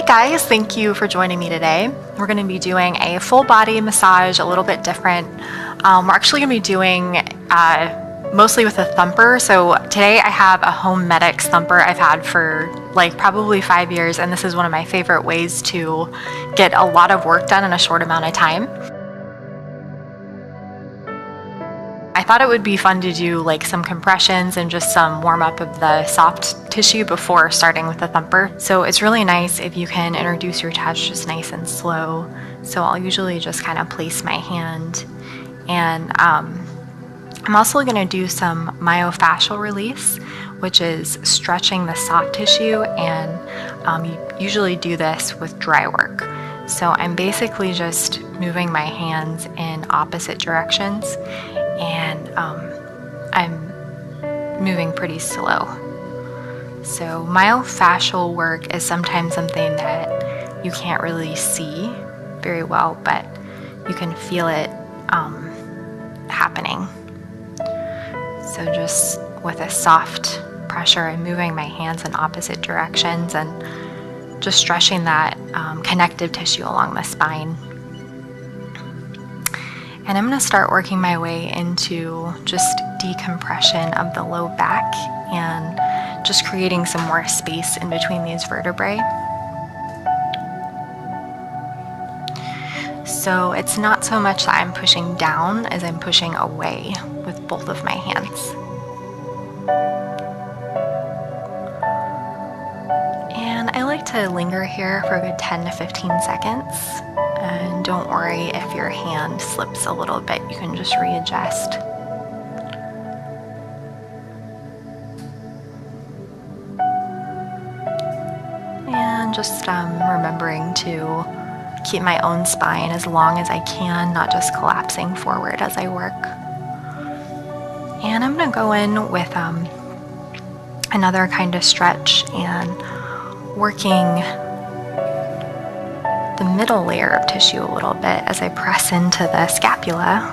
guys, thank you for joining me today. We're going to be doing a full body massage, a little bit different. We're actually going to be doing mostly with a Thumper. So today I have a Home Medics Thumper I've had for like probably 5 years, and this is one of my favorite ways to get a lot of work done in a short amount of time. I thought it would be fun to do like some compressions and just some warm up of the soft tissue before starting with the Thumper. So it's really nice if you can introduce your touch just nice and slow. So I'll usually just kind of place my hand, and I'm also going to do some myofascial release, which is stretching the soft tissue, and you usually do this with dry work. So I'm basically just moving my hands in opposite directions, and I'm moving pretty slow. So myofascial work is sometimes something that you can't really see very well, but you can feel it happening. So just with a soft pressure, I'm moving my hands in opposite directions and just stretching that connective tissue along the spine. And I'm going to start working my way into just decompression of the low back and just creating some more space in between these vertebrae. So it's not so much that I'm pushing down as I'm pushing away with both of my hands. And I like to linger here for a good 10 to 15 seconds. And don't worry if your hand slips a little bit, you can just readjust. And just remembering to keep my own spine as long as I can, not just collapsing forward as I work. And I'm going to go in with another kind of stretch and working the middle layer of tissue a little bit as I press into the scapula.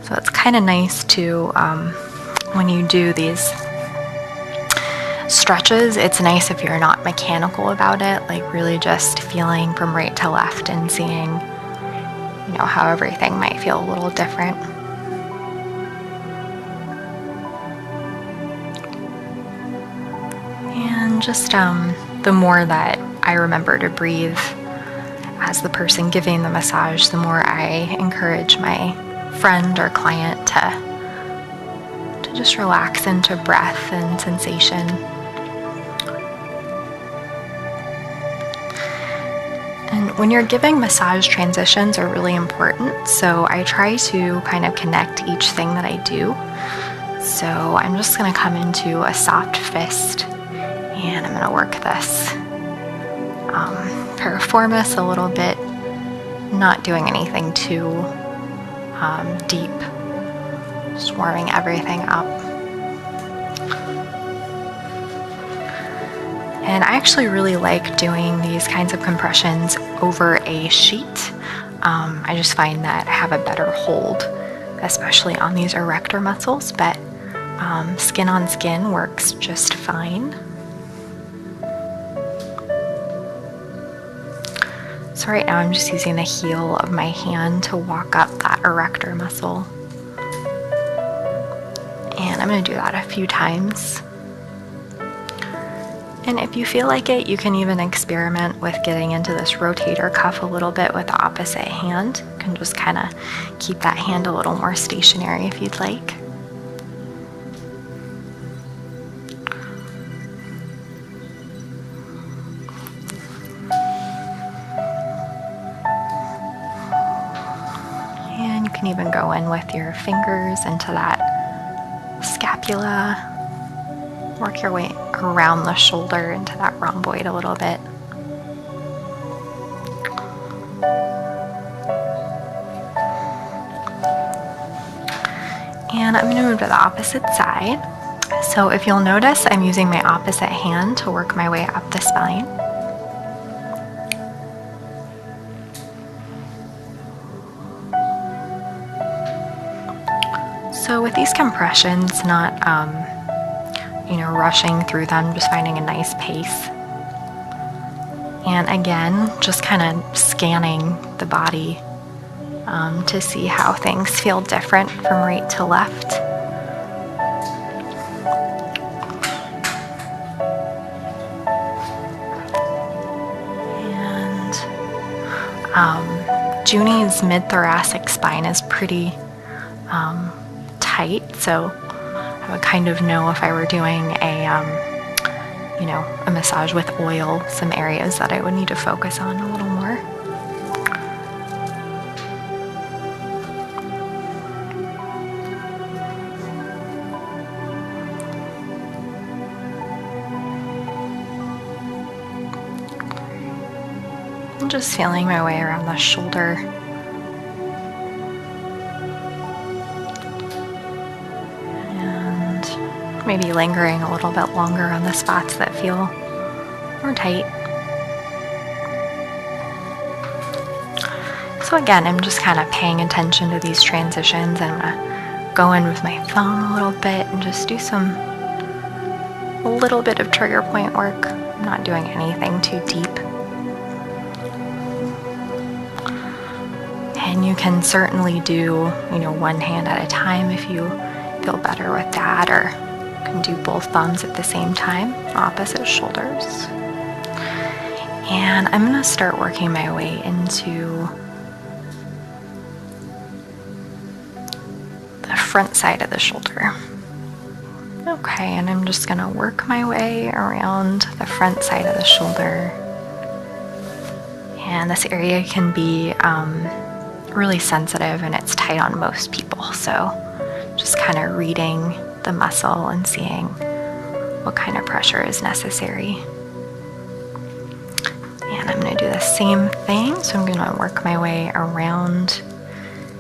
So it's kind of nice to, when you do these stretches, it's nice if you're not mechanical about it, like really just feeling from right to left and seeing, you know, how everything might feel a little different. And just the more that I remember to breathe as the person giving the massage, the more I encourage my friend or client to just relax into breath and sensation. And when you're giving massage, transitions are really important, so I try to kind of connect each thing that I do. So I'm just going to come into a soft fist, and I'm going to work this piriformis a little bit, not doing anything too deep, just warming everything up. And I actually really like doing these kinds of compressions over a sheet. I just find that I have a better hold, especially on these erector muscles, but skin on skin works just fine. So right now I'm just using the heel of my hand to walk up that erector muscle. And I'm going to do that a few times. And if you feel like it, you can even experiment with getting into this rotator cuff a little bit with the opposite hand. You can just kind of keep that hand a little more stationary if you'd like. And you can even go in with your fingers into that scapula. Work your way around the shoulder into that rhomboid a little bit. And I'm going to move to the opposite side. So if you'll notice, I'm using my opposite hand to work my way up the spine. So with these compressions, not, rushing through them, just finding a nice pace. And again, just kind of scanning the body to see how things feel different from right to left. Junie's mid-thoracic spine is pretty tight, so I would kind of know if I were doing a massage with oil, some areas that I would need to focus on a little more. I'm just feeling my way around the shoulder. And maybe lingering a little bit longer on the spots that feel more tight. So again, I'm just kind of paying attention to these transitions. I'm gonna go in with my thumb a little bit and just do a little bit of trigger point work. I'm not doing anything too deep. And you can certainly do, one hand at a time if you feel better with that, or you can do both thumbs at the same time, opposite shoulders. And I'm going to start working my way into the front side of the shoulder. Okay, and I'm just going to work my way around the front side of the shoulder. And this area can be really sensitive, and it's tight on most people, so just kind of reading the muscle and seeing what kind of pressure is necessary. And I'm going to do the same thing, so I'm going to work my way around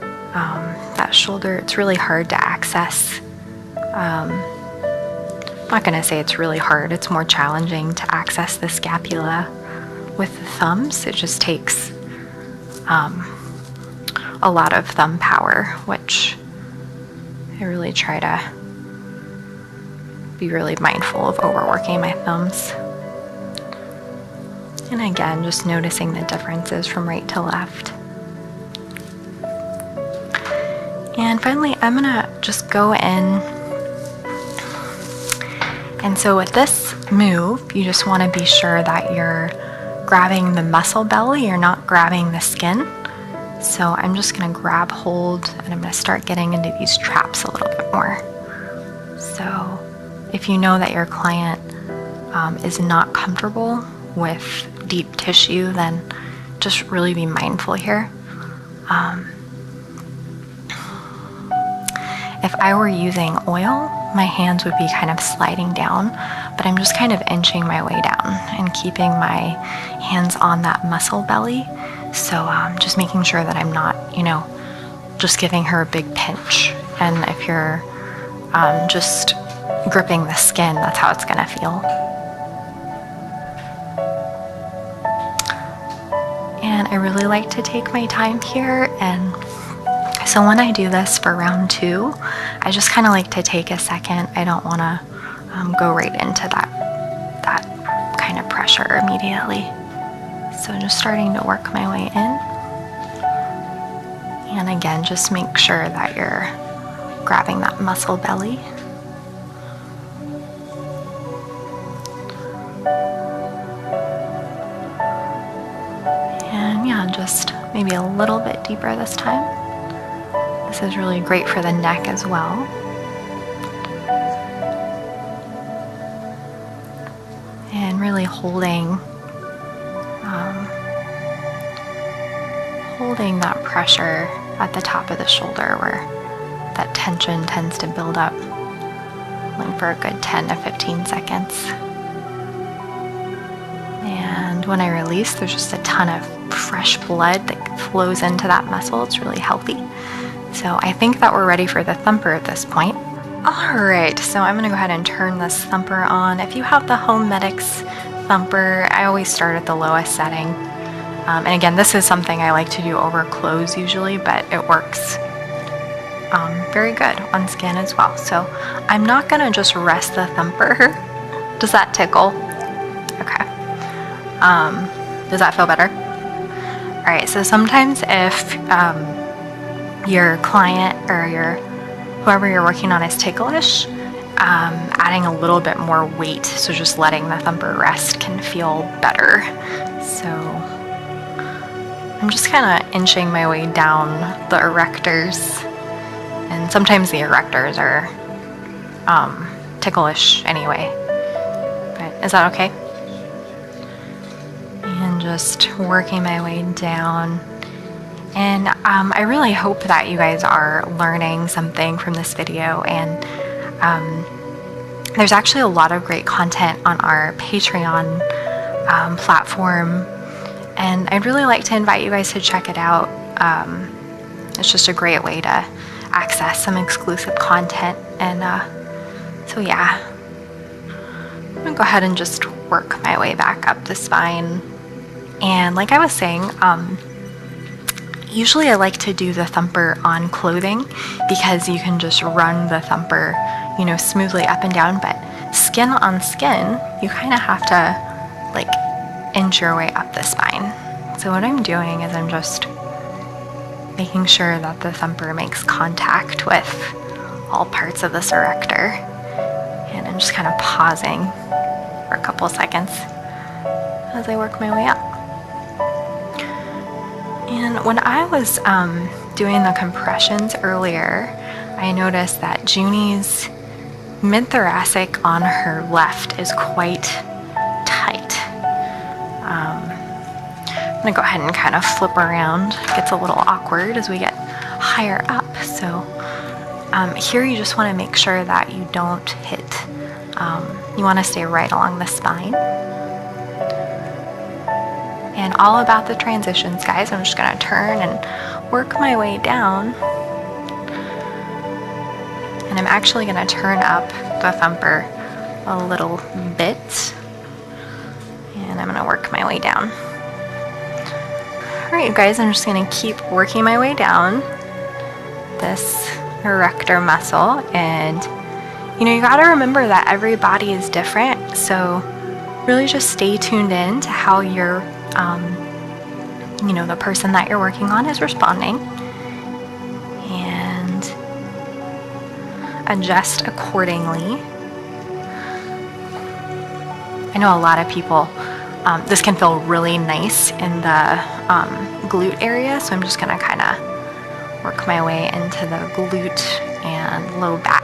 that shoulder. It's really hard to access. I'm not going to say it's really hard, it's more challenging to access the scapula with the thumbs. It just takes a lot of thumb power, which I really try to be really mindful of overworking my thumbs. And again, just noticing the differences from right to left. And finally, I'm gonna just go in. And so with this move, you just wanna be sure that you're grabbing the muscle belly, you're not grabbing the skin. So I'm just going to grab hold, and I'm going to start getting into these traps a little bit more. So if you know that your client is not comfortable with deep tissue, then just really be mindful here. If I were using oil, my hands would be kind of sliding down, but I'm just kind of inching my way down and keeping my hands on that muscle belly. So just making sure that I'm not, just giving her a big pinch. And if you're just gripping the skin, that's how it's gonna feel. And I really like to take my time here. And so when I do this for round 2, I just kind of like to take a second. I don't wanna go right into that kind of pressure immediately. So just starting to work my way in. And again, just make sure that you're grabbing that muscle belly. And yeah, just maybe a little bit deeper this time. This is really great for the neck as well. And really holding that pressure at the top of the shoulder where that tension tends to build up, for a good 10 to 15 seconds. And when I release, there's just a ton of fresh blood that flows into that muscle. It's really healthy. So I think that we're ready for the Thumper at this point. Alright, so I'm going to go ahead and turn this Thumper on. If you have the Home Medics Thumper, I always start at the lowest setting. And again, this is something I like to do over clothes usually, but it works very good on skin as well. So I'm not gonna just rest the Thumper. Does that tickle? Okay. Does that feel better? All right, so sometimes if your client or whoever you're working on is ticklish, adding a little bit more weight, so just letting the Thumper rest, can feel better. So I'm just kind of inching my way down the erectors, and sometimes the erectors are ticklish anyway, but is that okay? And just working my way down. And I really hope that you guys are learning something from this video, and there's actually a lot of great content on our Patreon platform, and I'd really like to invite you guys to check it out. It's just a great way to access some exclusive content, and so yeah, I'm gonna go ahead and just work my way back up the spine. And like I was saying, usually I like to do the Thumper on clothing because you can just run the Thumper, you know, smoothly up and down, but skin on skin, you kind of have to like inch your way up the spine. So what I'm doing is I'm just making sure that the Thumper makes contact with all parts of this erector, and I'm just kind of pausing for a couple seconds as I work my way up. And when I was doing the compressions earlier, I noticed that Junie's mid-thoracic on her left is quite tight. I'm gonna go ahead and kind of flip around. It gets a little awkward as we get higher up. So here you just wanna make sure that you don't hit, you wanna stay right along the spine. And all about the transitions, guys. I'm just gonna turn and work my way down. And I'm actually gonna turn up the Thumper a little bit. And I'm gonna work my way down. All right, you guys, I'm just gonna keep working my way down this erector muscle. And you know, you gotta remember that every body is different. So really just stay tuned in to how your you know, the person that you're working on is responding, and adjust accordingly. I know a lot of people, this can feel really nice in the glute area, so I'm just gonna kind of work my way into the glute and low back.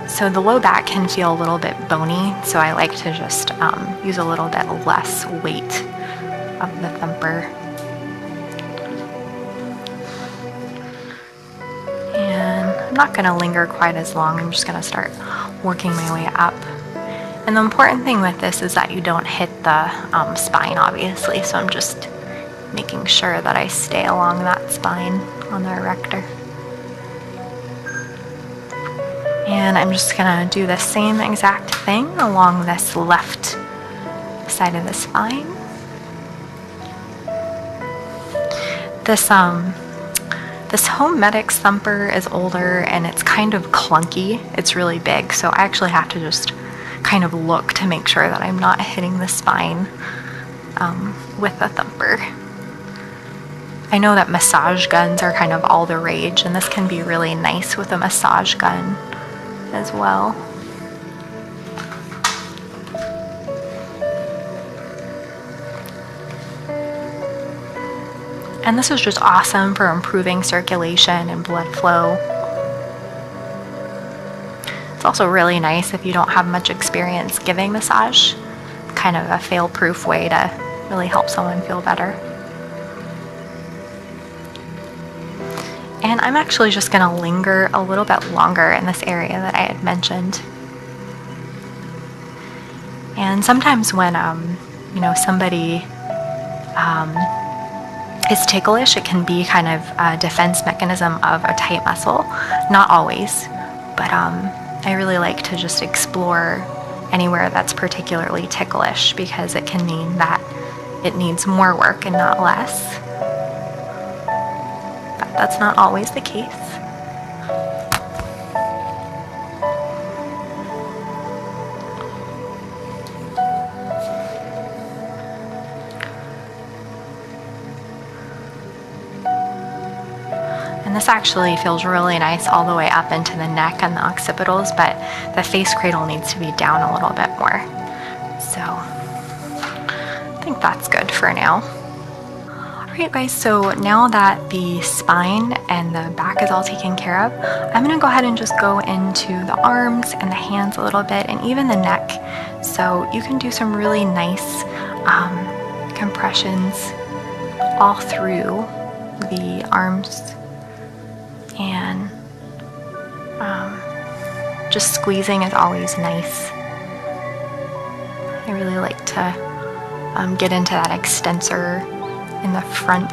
So the low back can feel a little bit bony, so I like to just use a little bit less weight of the Thumper. And I'm not going to linger quite as long. I'm just going to start working my way up. And the important thing with this is that you don't hit the spine, obviously, so I'm just making sure that I stay along that spine on the erector. And I'm just gonna do the same exact thing along this left side of the spine. This Home Medics Thumper is older and it's kind of clunky. It's really big, so I actually have to just kind of look to make sure that I'm not hitting the spine with the Thumper. I know that massage guns are kind of all the rage, and this can be really nice with a massage gun as well. And this is just awesome for improving circulation and blood flow. It's also really nice if you don't have much experience giving massage. Kind of a fail-proof way to really help someone feel better. And I'm actually just going to linger a little bit longer in this area that I had mentioned. And sometimes when, you know, somebody is ticklish, it can be kind of a defense mechanism of a tight muscle. Not always, but I really like to just explore anywhere that's particularly ticklish, because it can mean that it needs more work and not less. that's not always the case. And this actually feels really nice all the way up into the neck and the occipitals, but the face cradle needs to be down a little bit more. So I think that's good for now. Alright guys, so now that the spine and the back is all taken care of, I'm going to go ahead and just go into the arms and the hands a little bit, and even the neck. So you can do some really nice compressions all through the arms, and just squeezing is always nice. I really like to get into that extensor in the front.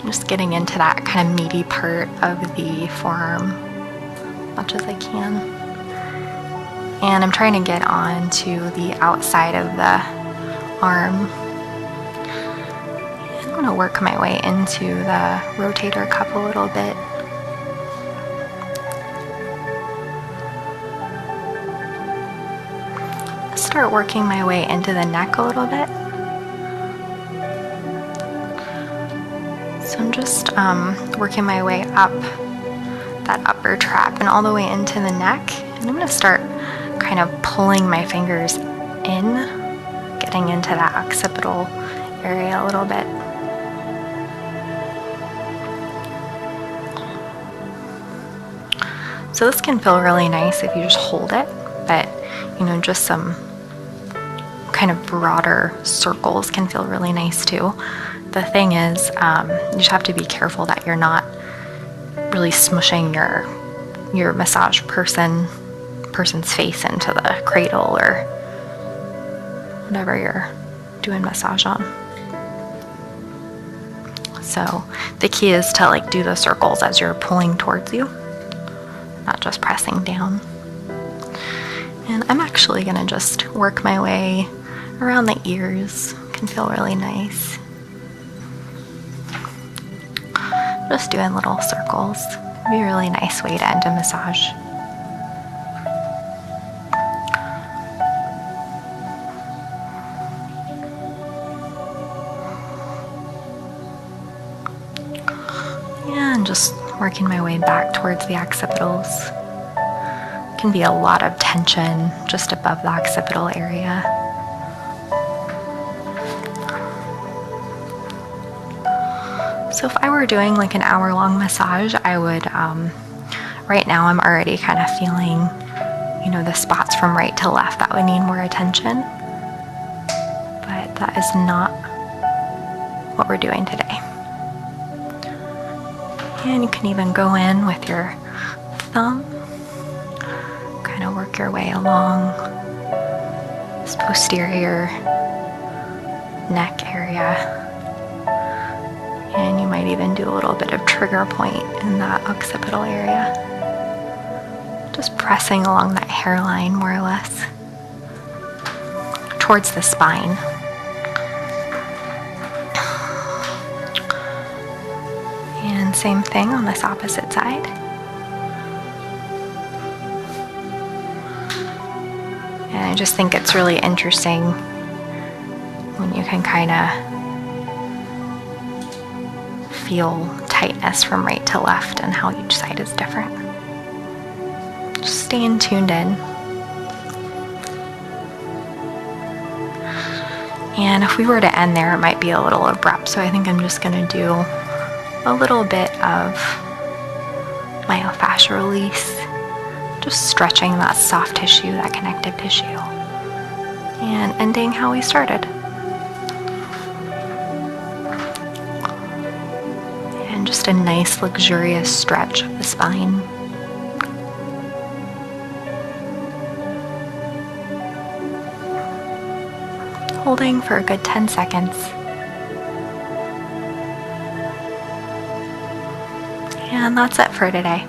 Just getting into that kind of meaty part of the forearm as much as I can. And I'm trying to get on to the outside of the arm. I'm going to work my way into the rotator cuff a little bit. Start working my way into the neck a little bit. So I'm just working my way up that upper trap and all the way into the neck. And I'm going to start kind of pulling my fingers in, getting into that occipital area a little bit. So this can feel really nice if you just hold it, but you know, just some kind of broader circles can feel really nice too. The thing is, you just have to be careful that you're not really smushing your massage person's face into the cradle or whatever you're doing massage on. So the key is to like do the circles as you're pulling towards you, not just pressing down. And I'm actually gonna just work my way around the ears. Can feel really nice. Just doing little circles. Be a really nice way to end a massage. And just working my way back towards the occipitals. Can be a lot of tension just above the occipital area. So if I were doing like an hour-long massage, I would, right now I'm already kind of feeling, you know, the spots from right to left that would need more attention. But that is not what we're doing today. And you can even go in with your thumb, kind of work your way along this posterior neck area. And you might even do a little bit of trigger point in that occipital area. Just pressing along that hairline more or less towards the spine. And same thing on this opposite side. And I just think it's really interesting when you can kind of feel tightness from right to left and how each side is different. Just staying tuned in. And if we were to end there, it might be a little abrupt, so I think I'm just going to do a little bit of myofascial release, just stretching that soft tissue, that connective tissue, and ending how we started. Just a nice luxurious stretch of the spine. Holding for a good 10 seconds. And that's it for today.